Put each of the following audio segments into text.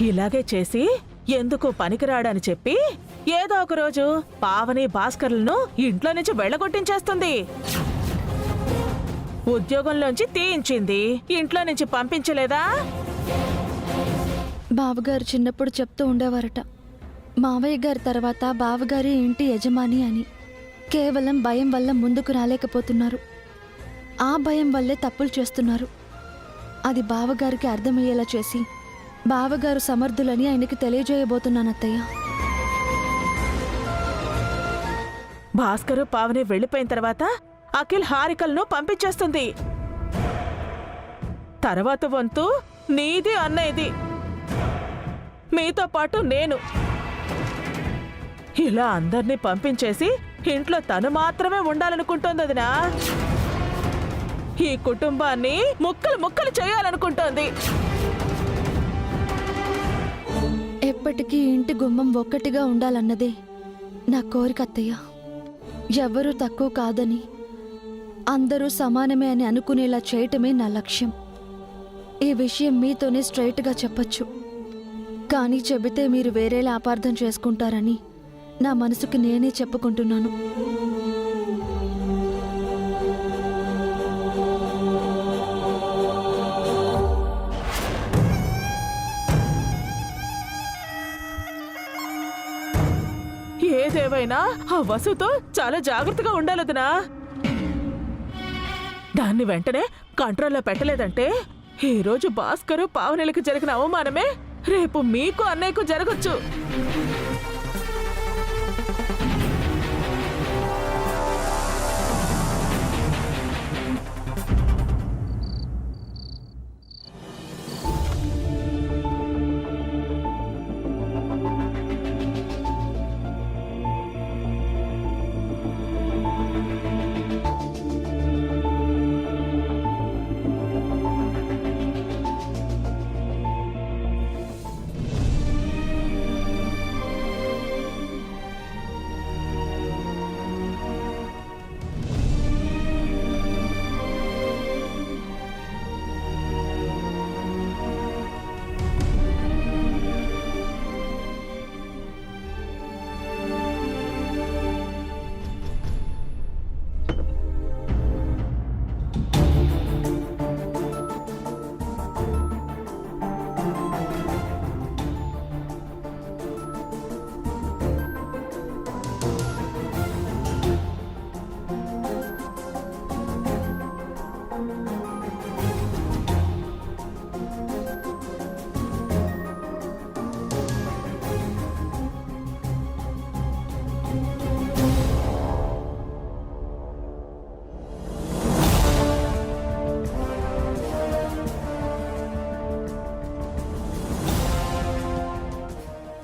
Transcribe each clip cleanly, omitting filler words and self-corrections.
ఇలాగే చేసి ఎందుకు పనికిరాడని చెప్పి ఏదో ఒక రోజు పావని భాస్కర్లను ఇంట్లో నుంచి వెళ్ళగొట్టించేస్తుంది. ఉద్యోగంలోంచి తీయించింది, ఇంట్లో నుంచి పంపించలేదా? బావగారు చిన్నప్పుడు చెప్తూ ఉండేవారట, మావయ్య గారి తర్వాత బావగారి ఇంటి యజమాని అని. కేవలం భయం వల్ల ముందుకు రాలేకపోతున్నారు. ఆ భయం వల్లే తప్పులు చేస్తున్నారు. అది బావగారికి అర్థమయ్యేలా చేసి బావగారు సమర్థులని ఆయనకి తెలియజేయబోతున్నాను అత్తయ్య. భాస్కరు పావని వెళ్ళిపోయిన తర్వాత అఖిల్ హారికలను పంపించేస్తుంది. తర్వాత వంతు నీది అన్నయ్యది, మీతో పాటు నేను. ఇలా అందర్నీ పంపించేసి ఇంట్లో తను మాత్రమే ఉండాలనుకుంటోంది వదినా. ఈ కుటుంబాన్ని ముక్కలు ముక్కలు చేయాలనుకుంటోంది. ఎప్పటికీ ఇంటి గుమ్మం ఒక్కటిగా ఉండాలన్నదే నా కోరిక అత్తయ్య. ఎవ్వరూ తక్కువ కాదని, అందరూ సమానమే అని అనుకునేలా చేయటమే నా లక్ష్యం. ఈ విషయం మీతోనే స్ట్రైట్గా చెప్పొచ్చు, కానీ చెబితే మీరు వేరేలా అపార్థం చేసుకుంటారని నా మనసుకి నేనే చెప్పుకుంటున్నాను. ఏదేవైనా ఆ వసుతో చాలా జాగ్రత్తగా ఉండాలదనా. దాన్ని వెంటనే కంట్రోల్లో పెట్టలేదంటే ఈ రోజు భాస్కరు పావనిలకు జరిగిన అవమానమే రేపు మీకు అన్నయ్యకు జరగచ్చు.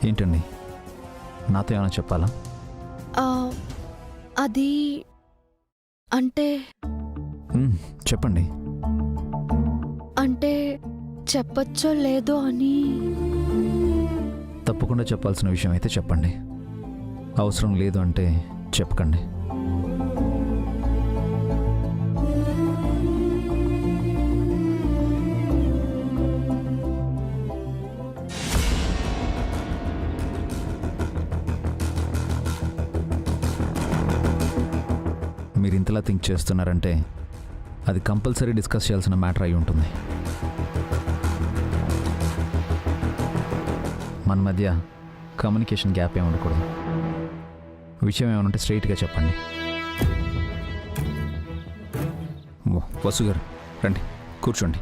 ఏంటండి, నాతో ఏమైనా చెప్పాలా? అది అంటే చెప్పండి. అంటే చెప్పచ్చో లేదో అని. తప్పకుండా చెప్పాల్సిన విషయం అయితే చెప్పండి, అవసరం లేదు అంటే చెప్పకండి. మీరు ఇంతలా థింక్ చేస్తున్నారంటే అది కంపల్సరీ డిస్కస్ చేయాల్సిన మ్యాటర్ అయి ఉంటుంది. మన మధ్య కమ్యూనికేషన్ గ్యాప్ ఏమి ఉండకూడదు. విషయం ఏమైనా ఉంటే స్ట్రైట్గా చెప్పండి. వసు గారు రండి, కూర్చోండి.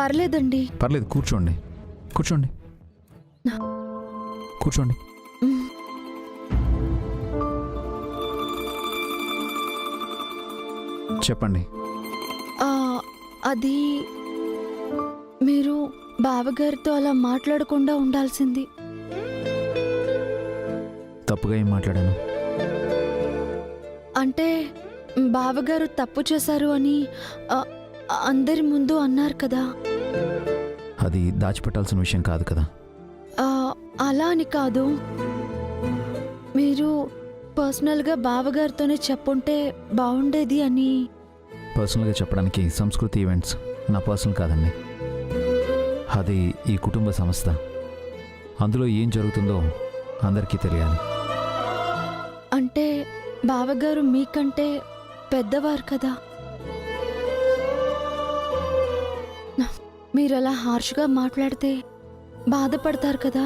పర్లేదండి. పర్లేదు, కూర్చోండి. కూర్చోండి కూర్చోండి. చెప్పండి. అది మీరు బావగారితో అలా మాట్లాడకుండా ఉండాల్సింది. తప్పుగా ఏం మాట్లాడాను? అంటే బావగారు తప్పు చేశారు అని అందరి ముందు అన్నారు కదా. అది దాచిపెట్టాల్సిన విషయం కాదు కదా. అలా అని కాదు, మీరు పర్సనల్గా బావగారితోనే చెప్పుంటే బాగుండేది అని. పర్సనల్గా చెప్పడానికి సంస్కృతి ఈవెంట్స్ నా పర్సనల్ కాదండి. అది ఈ కుటుంబ సంస్థ. అందులో ఏం జరుగుతుందో అందరికీ తెలియాలి. అంటే బావగారు మీకంటే పెద్దవారు కదా. మీరలా హార్ష్గా మాట్లాడితే బాధపడతారు కదా.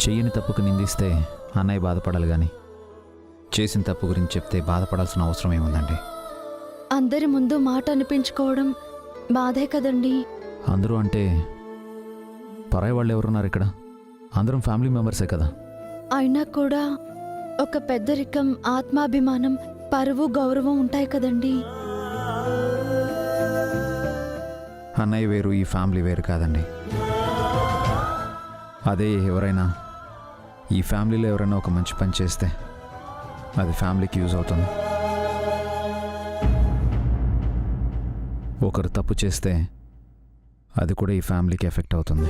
చెయ్యని తప్పుకు నిందిస్తే అన్నయ్య బాధపడాలి, కానీ చేసిన తప్పు గురించి చెప్తే బాధపడాల్సిన అవసరం ఏముందండి? అందరి ముందు మాట అనిపించుకోవడం బాధే కదండి. అందరూ అంటే పరాయి వాళ్ళు ఎవరున్నారు ఇక్కడ? అందరం ఫ్యామిలీ మెంబర్సే కదా. అయినా కూడా ఒక పెద్దరికం, ఆత్మాభిమానం, పరువు, గౌరవం ఉంటాయి కదండి. అన్నయ్య వేరు, ఈ ఫ్యామిలీ వేరు కాదండి. అదే ఎవరైనా ఈ ఫ్యామిలీలో ఎవరైనా ఒక మంచి పని చేస్తే అది ఫ్యామిలీకి యూజ్ అవుతుంది. ఒకరు తప్పు చేస్తే అది కూడా ఈ ఫ్యామిలీకి ఎఫెక్ట్ అవుతుంది.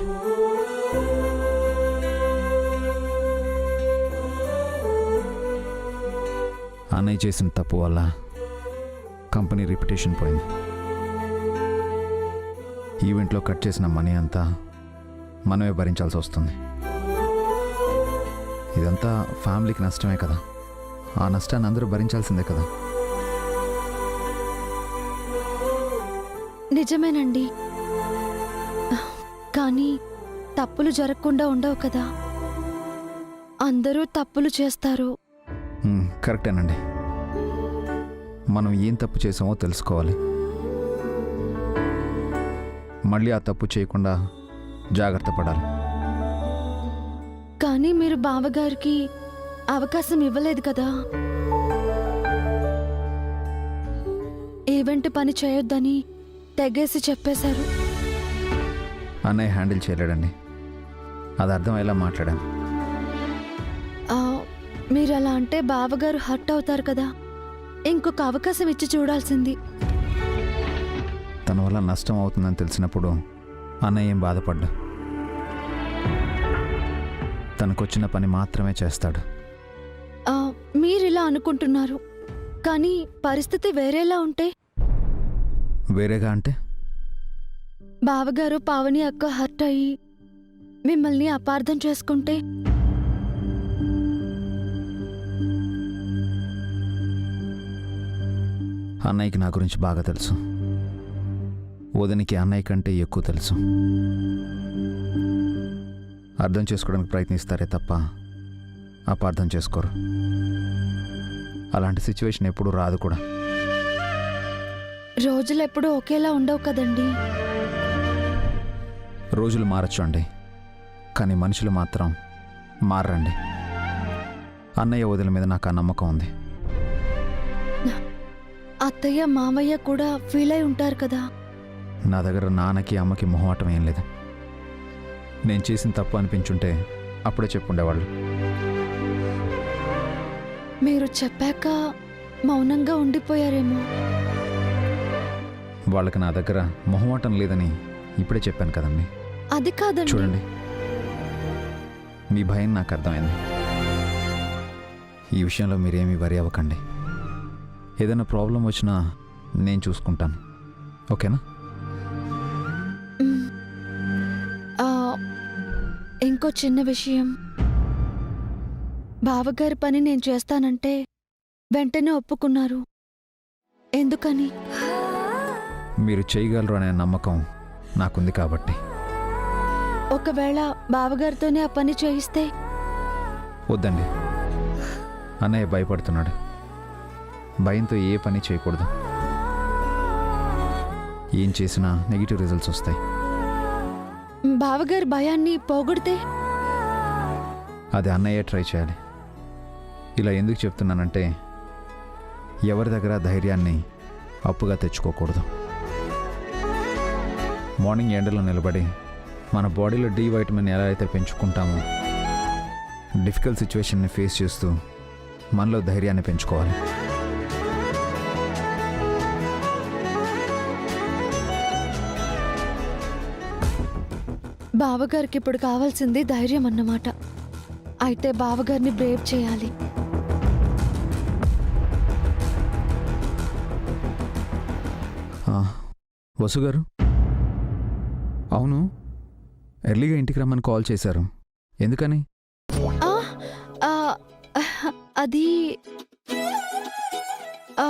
అన్నయ్య చేసిన తప్పు వల్ల కంపెనీ రిప్యుటేషన్ పోయింది. ఈవెంట్లో కట్ చేసిన మనీ అంతా మనమే భరించాల్సి వస్తుంది. ఇదంతా ఫ్యామిలీకి నష్టమే కదా. ఆ నష్టాన్ని అందరూ భరించాల్సిందే కదా. నిజమేనండి, కానీ తప్పులు జరగకుండా ఉండవు కదా. అందరూ తప్పులు చేస్తారు. కరెక్టేనండి. మనం ఏం తప్పు చేసామో తెలుసుకోవాలి. మళ్ళీ ఆ తప్పు చేయకుండా జాగ్రత్త పడాలి. కానీ మీరు బావగారికి అవకాశం ఇవ్వలేదు కదా. ఈవెంట్ పని చేయొద్దని తెగేసి చెప్పేశారు. అన్నయ్య హ్యాండిల్ చేయలేడండి. అది అర్థమయ్యేలా మాట్లాడాను. మీరు అలా అంటే బావగారు హర్ట్ అవుతారు కదా. ఇంకొక అవకాశం ఇచ్చి చూడాల్సింది. తన వల్ల నష్టం అవుతుందని తెలిసినప్పుడు అన్నయ్య ఏం బాధపడ్డా. తనకొచ్చిన పని మాత్రమే చేస్తాడు. మీరిలా అనుకుంటున్నారు, కానీ పరిస్థితి వేరేలా ఉంటే? వేరేగా అంటే? బావగారు పావని అక్క హర్ట్ అయ్యి మిమ్మల్ని అపార్థం చేసుకుంటే? అన్నయ్యకి నా గురించి బాగా తెలుసు. వదినికి అన్నయ్య కంటే ఎక్కువ తెలుసు. అర్థం చేసుకోవడానికి ప్రయత్నిస్తారే తప్ప అపార్థం చేసుకోరు. అలాంటి సిచ్యువేషన్ ఎప్పుడూ రాదు కూడా. రోజులు ఎప్పుడూ ఒకేలా ఉండవు కదండి. రోజులు మారచ్చు అండి, కానీ మనుషులు మాత్రం మారండి. అన్నయ్య వదిల మీద నాకు ఆ నమ్మకం ఉంది. అత్తయ్య మామయ్య కూడా ఫీల్ అయి ఉంటారు కదా. నా దగ్గర నాన్నకి అమ్మకి మొహమాటం ఏం లేదు. నేను చేసిన తప్పు అనిపించుంటే అప్పుడే చెప్పుండేవాళ్ళు. మీరు చెప్పాక మౌనంగా ఉండిపోయారేమో. వాళ్ళకి నా దగ్గర మొహమాటం లేదని ఇప్పుడే చెప్పాను కదండి. అది కాదండి. చూడండి, మీ భయం నాకు అర్థమైంది. ఈ విషయంలో మీరేమీ వరి అవ్వకండి. ఏదైనా ప్రాబ్లం వచ్చినా నేను చూసుకుంటాను, ఓకేనా? ఇంకో చిన్న విషయం. బావగారి పని నేను చేస్తానంటే వెంటనే ఒప్పుకున్నారు. ఎందుకని? మీరు చేయగలరు అనే నమ్మకం నాకుంది కాబట్టి. ఒకవేళ బావగారితోనే ఆ పని చేయిస్తే? వద్దండి, అన్నయ్య భయపడుతున్నాడు. భయంతో ఏ పని చేయకూడదు. ఏం చేసినా నెగిటివ్ రిజల్ట్స్ వస్తాయి. బావగారి భయాన్ని పోగొడితే? అది అన్నయ్య ట్రై చేయాలి. ఇలా ఎందుకు చెప్తున్నానంటే, ఎవరి దగ్గర ధైర్యాన్ని అప్పుగా తెచ్చుకోకూడదు. మార్నింగ్ ఎండలో నిలబడి మన బాడీలో డి వైటమిన్ ఎలా అయితే పెంచుకుంటామో, డిఫికల్ట్ సిచ్యువేషన్ని ఫేస్ చేస్తూ మనలో ధైర్యాన్ని పెంచుకోవాలి. బావగారికి ఇప్పుడు కావాల్సింది ధైర్యం అన్నమాట. అయితే బావగారిని బ్రేవ్ చేయాలి. వసు గారు, అవును ఎర్లీగా ఇంటికి రమ్మని కాల్ చేశారు, ఎందుకని? ఆ, ఆ, అది ఆ,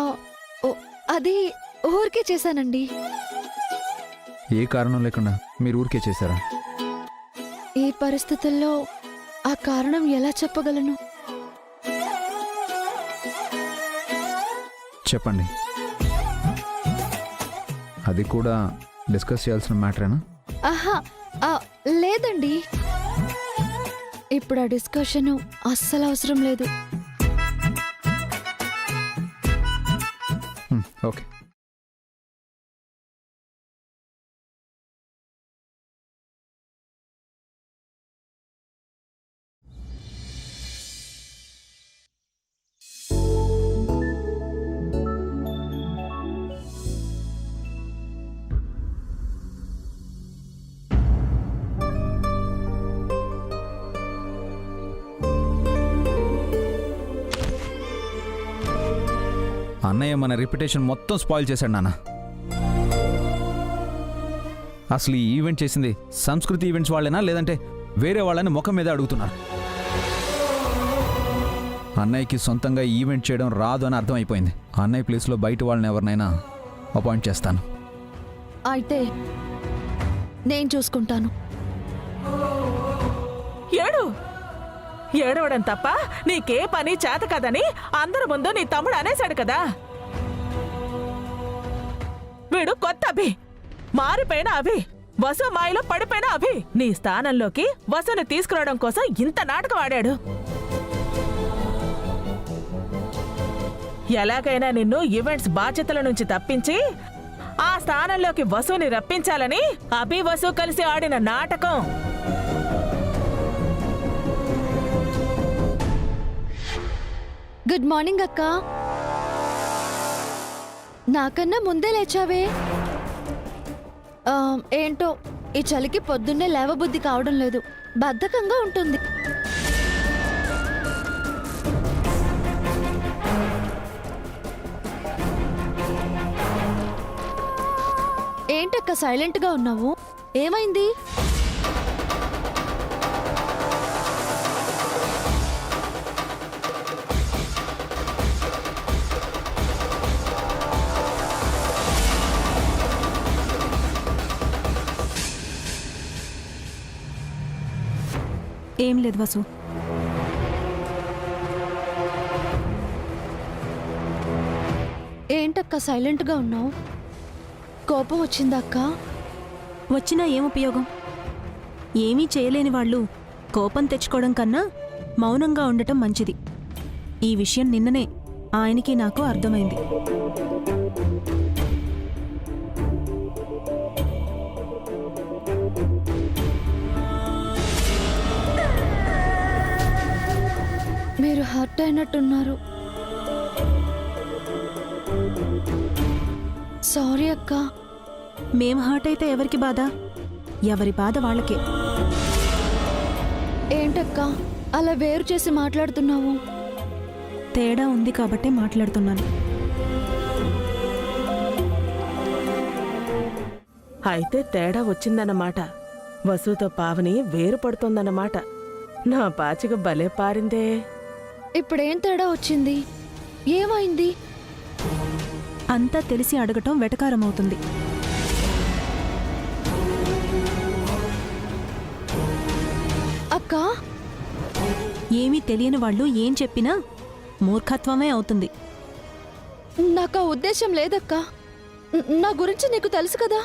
ఓ, అది ఊరికే చేశానండి. ఏ కారణం లేకుండా మీరు ఊరికే చేశారా? ఈ పరిస్థితుల్లో ఆ కారణం ఎలా చెప్పగలను? చెప్పండి. అది కూడా డిస్కస్ చేయాల్సిన మ్యాటరేనా? ఆహా, ఆ, లేదండి. ఇప్పుడు ఆ డిస్కషన్ అస్సలు అవసరం లేదు. ఓకే. అన్నయ్య మన రిప్యుటేషన్ మొత్తం స్పాయిల్ చేశాడు నాన్న. అసలు ఈ ఈవెంట్ చేసింది సంస్కృతి ఈవెంట్స్ వాళ్ళేనా లేదంటే వేరే వాళ్ళని ముఖం మీద అడుగుతున్నారు? అన్నయ్యకి సొంతంగా ఈవెంట్ చేయడం రాదు అని అర్థమైపోయింది. అన్నయ్య ప్లేస్లో బయట వాళ్ళని ఎవరినైనా అపాయింట్ చేస్తాను. అయితే నేను చూసుకుంటాను. ఏడవడం తప్ప నీకే పని చేత కదని అందరి ముందు నీ తమ్ముడు అనేశాడు కదా. వీడు కొత్త అభి, మారిపోయిన అభి, వసు మాయలో పడిపోయిన అభి. నీ స్థానంలోకి వసుని తీసుకురావడం కోసం ఇంత నాటకం ఆడాడు. ఎలాగైనా నిన్ను ఈవెంట్స్ బాధ్యతల నుంచి తప్పించి ఆ స్థానంలోకి వసుని రప్పించాలని అభి వసు కలిసి ఆడిన నాటకం. గుడ్ మార్నింగ్ అక్క. నాకన్నా ముందే లేచావే. ఏంటో ఈ చలికి పొద్దున్నే లేవబుద్ధి కావడం లేదు, బద్ధకంగా ఉంటుంది. ఏంటక్క సైలెంట్గా ఉన్నావు? ఏమైంది? ఏం లేదు వసు. ఏంటక్క సైలెంట్గా ఉన్నావు? కోపం వచ్చిందా అక్క? వచ్చినా ఏం ఉపయోగం? ఏమీ చేయలేని వాళ్ళు కోపం తెచ్చుకోవడం కన్నా మౌనంగా ఉండటం మంచిది. ఈ విషయం నిన్ననే ఆయనకి నాకు అర్థమైంది. మీరు హర్ట్ అయినట్టున్నారు. సారీ అక్క. మేం హర్ట్ అయితే ఎవరికి బాధ? ఎవరి బాధ వాళ్ళకే. ఏంటక్క అలా వేరు చేసి మాట్లాడుతున్నావు? తేడా ఉంది కాబట్టే మాట్లాడుతున్నాను. అయితే తేడా వచ్చిందన్నమాట. వసుతో పావని వేరు పడుతోందన్నమాట. నా పాచిక భలే పారిందే. ఇప్పుడేం తేడా వచ్చింది? ఏమైంది? అంతా తెలిసి అడగటం వెటకారమవుతుంది. అక్క, ఏమీ తెలియని వాళ్ళు ఏం చెప్పినా మూర్ఖత్వమే అవుతుంది. నాకు ఆ ఉద్దేశం లేదక్క. నా గురించి నీకు తెలుసు కదా.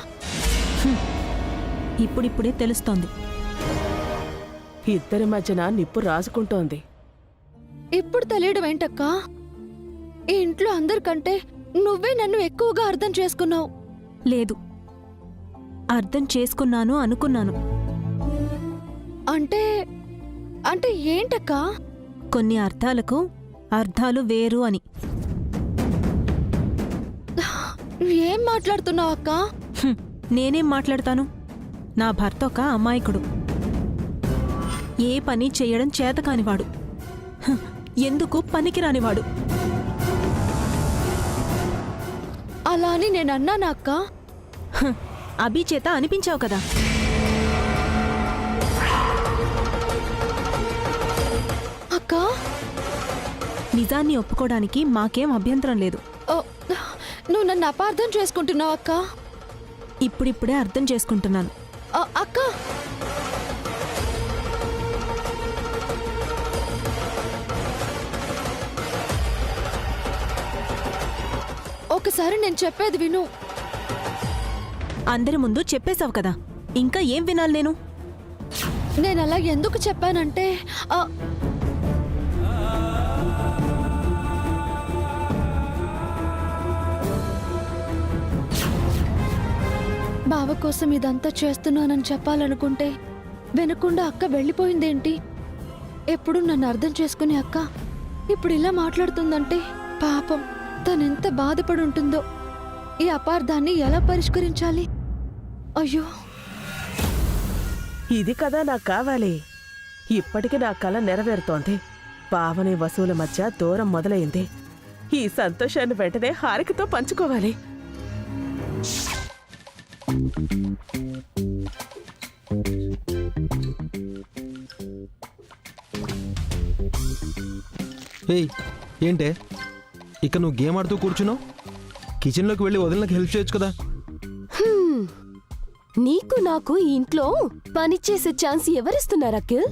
ఇప్పుడిప్పుడే తెలుస్తోంది. ఇద్దరి మధ్యన నిప్పు రాసుకుంటోంది. ఇప్పుడు తెలియడం ఏంటక్క? ఈ ఇంట్లో అందరికంటే నువ్వే నన్ను ఎక్కువగా అర్థం చేసుకున్నావు. లేదు, అర్థం చేసుకున్నాను అనుకున్నాను. అంటే అంటే ఏంటక్క? కొన్ని అర్థాలకు అర్థాలు వేరు అని. ఏం మాట్లాడుతున్నావు అక్క? నేనేం మాట్లాడతాను? నా భర్త ఒక అమాయకుడు, ఏ పని చెయ్యడం చేతకానివాడు, ఎందుకు పనికిరానివాడు. అలా అని నేను అన్నానా అక్క? అభి చేత అనిపించావు కదా. నిజాన్ని ఒప్పుకోవడానికి మాకేం అభ్యంతరం లేదు. ఓ, నువ్వు నన్ను అపార్థం చేసుకుంటున్నావు అక్క. ఇప్పుడిప్పుడే అర్థం చేసుకుంటున్నాను. అక్క, ఒకసారి నేను చెప్పేది విను. అందరి ముందు చెప్పేశావు కదా, ఇంకా ఏం వినాలి నేను? నేను అలా ఎందుకు చెప్పానంటే బావ కోసం ఇదంతా చేస్తున్నానని చెప్పాలనుకుంటే వినకుండా అక్క వెళ్ళిపోయిందేంటి? ఎప్పుడు నన్ను అర్థం చేసుకునే అక్క ఇప్పుడు ఇలా మాట్లాడుతుందంటే పాపం తనెంత బాధపడి ఉంటుందో. ఈ అపార్థాన్ని ఎలా పరిష్కరించాలి? అయ్యో, ఇది కదా నాకు కావాలి. ఇప్పటికి నా కల నెరవేరుతోంది. పావని వసూల మధ్య దూరం మొదలైంది. ఈ సంతోషాన్ని వెంటనే హారికతో పంచుకోవాలి. ఏయ్, ఏంటే ఇక నువ్వు గేమ్ ఆడుతూ కూర్చున్నావు? కిచెన్లోకి వెళ్ళి వదిలినకి హెల్ప్ చేయొచ్చు కదా. నీకు నాకు ఈ ఇంట్లో పని చేసే ఛాన్స్ ఎవరిస్తున్నారు అఖిల్?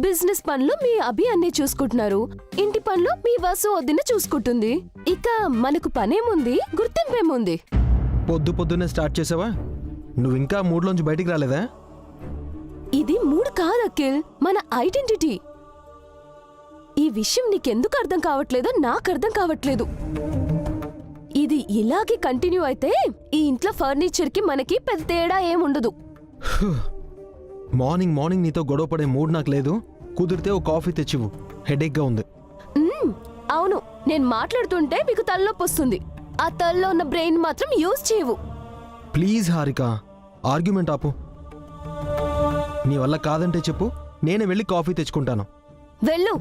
బిజినెస్ పనులు మీ అభి అన్నే చూసుకుంటున్నారు, ఇంటి పనులు మీ వసు వదిన చూసుకుంటుంది. ఇక మనకు పనేముంది, గుర్తింపేముంది? పొద్దున్నే స్టార్ట్ చేసావా? నువ్వు ఇంకా మూడ్లోంచి బయటికి రాలేదా? ఇది మూడు కాదు అఖిల్, మన ఐడెంటిటీ. ఈ విషయం నీకెందుకు అర్థం కావట్లేదో నాకు అర్థం కావట్లేదు. ఇది ఇలాగే కంటిన్యూ అయితే ఈ ఇంట్లో ఫర్నిచర్ కి మనకి పెద్ద తేడా ఏముండదు. మార్నింగ్ నీతో గొడవ పడే మూడ్ నాకు లేదు. కుదిరితే ఓ కాఫీ తెచ్చివు, హెడేక్గా ఉంది. అవును, నేను మాట్లాడుతుంటే మీకు తలనొప్పి వస్తుంది. ఆ తల్లో ఉన్న బ్రెయిన్ మాత్రం యూజ్ చేయవు. ప్లీజ్ హారిక, ఆర్గ్యుమెంట్ ఆపు. నీ వల్ల కాదంటే చెప్పు, నేనే వెళ్ళి కాఫీ తెచ్చుకుంటాను. వెళ్ళు,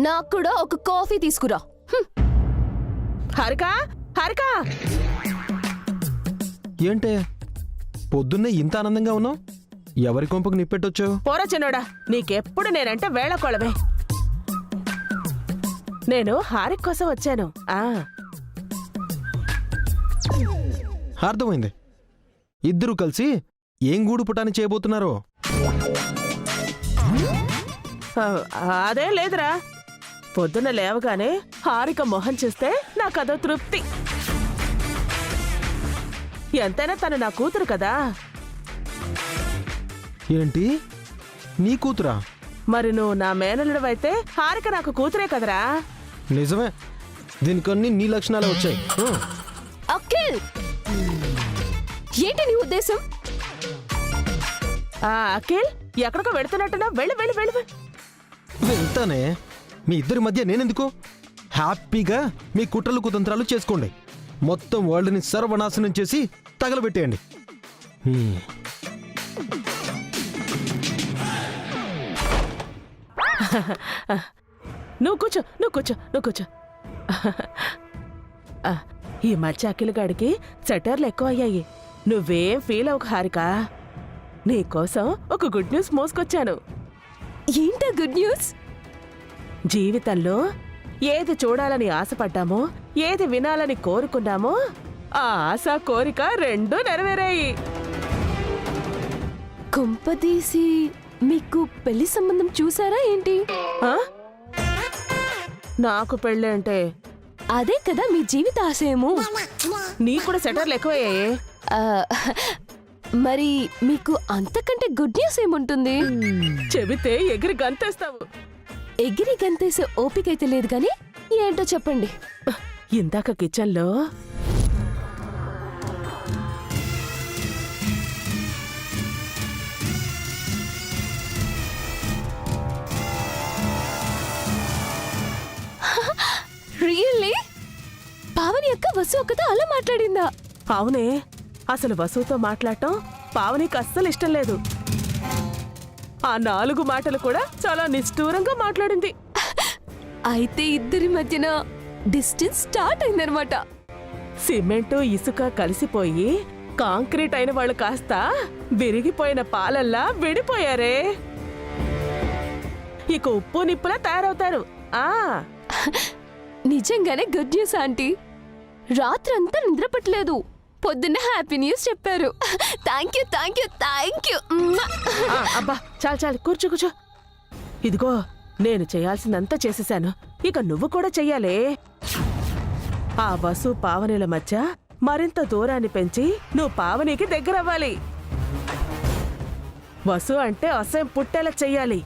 నాకు కూడా ఒక కాఫీ తీసుకురా. హారికా, హారికా! ఏంటే పొద్దున్నే ఇంత ఆనందంగా ఉన్నావు? ఎవరి కొంపకు నిప్పెట్టొచ్చావు? పోరా చిన్నోడా, నీకెప్పుడు నేనంటే వేళకోళమే. నేను హారిక కోసం వచ్చాను. అర్థమైంది. ఇద్దరూ కలిసి ఏం గూడు పుటాని చేయబోతున్నారో? అదేం లేదురా, పొద్దున్న లేవగానే హారిక మొహం చూస్తే నాకదో తృప్తి. ఎంతైనా తను నా కూతురు కదా. ఏంటి, నీ కూతురా? మరి నువ్వు నా మేనల్లుడవైతే హారిక నాకు కూతురే కదరా. నిజమే, దీనికన్నీ నీ లక్షణాలే వచ్చాయి. అఖిల్, ఏంటి నీ ఉద్దేశం? అఖిల్, ఎక్కడికో వెళుతున్నట్టున్నా, వెళ్ళు వెళ్ళు వెళ్ళు. వెళ్తానే, మీ ఇద్దరి మధ్య నేనెందుకు? హ్యాపీగా మీ కుట్రలు కుతంత్రాలు చేసుకోండి. మొత్తం వరల్డ్ని సర్వనాశనం చేసి తగలబెట్టేయండి. నువ్వు కూర్చో, నువ్వు కూర్చో, నువ్వు కూర్చో. ఈ మధ్య అఖిల్ గాడికి సెటర్లు ఎక్కువ అయ్యాయి. నువ్వేం ఫీల్ అవ్వకు హారిక, నీకోసం ఒక గుడ్ న్యూస్ మోసుకొచ్చాను. ఏంటా గుడ్ న్యూస్? జీవితంలో ఏది చూడాలని ఆశపడ్డామో, ఏది వినాలని కోరుకున్నామో, ఆ ఆశ కోరిక రెండూ నెరవేరాయి. కొంపదీసి మీకు పెళ్లి సంబంధం చూసారా ఏంటి? నాకు పెళ్ళి అంటే అదే కదా మీ జీవిత ఆశయము. నీకు కూడా సెటర్లు ఎక్కువయ్యాయి. ఆ, మరి మీకు అంతకంటే గుడ్ న్యూస్ ఏముంటుంది? చెబితే ఎగిరి గంతేస్తావు. ఎగిరి గంతేసే ఓపిక అయితే లేదు కానీ ఏంటో చెప్పండి. ఇందాక కిచెన్లో రియల్లీ? పావని అక్క వసు అక్కతో అలా మాట్లాడిందా? అవునే, అసలు వసుతో మాట్లాడటం పావనికి అస్సలు ఇష్టం లేదు. ఆ 4 మాటలు కూడా చాలా నిష్ఠూరంగా మాట్లాడింది. అయితే ఇద్దరి మధ్యన డిస్టెన్స్ స్టార్ట్ అయిందనమాట. సిమెంటు ఇసుక కలిసిపోయి కాంక్రీట్ అయిన వాళ్ళు కాస్త విరిగిపోయిన పాలల్లా విడిపోయారే. ఇక ఉప్పు నిప్పులా తయారవుతారు. ఆ నిజంగానే గుడ్ న్యూస్ ఆంటీ. రాత్రంతా నిద్రపట్టలేదు, పొద్దున్న హ్యాపీ న్యూస్ చెప్పారు. Thank you thank you thank you. అబ్బా చాలు చాలు, కూర్చో కూర్చో. ఇదిగో నేను చేయాల్సిందంతా చేసేశాను, ఇక నువ్వు కూడా చెయ్యాలే. ఆ వసు పావనిల మధ్య మరింత దూరాన్ని పెంచి నువ్వు పావనికి దగ్గరవ్వాలి. వసు అంటే అసహ్యం పుట్టేలా చెయ్యాలి.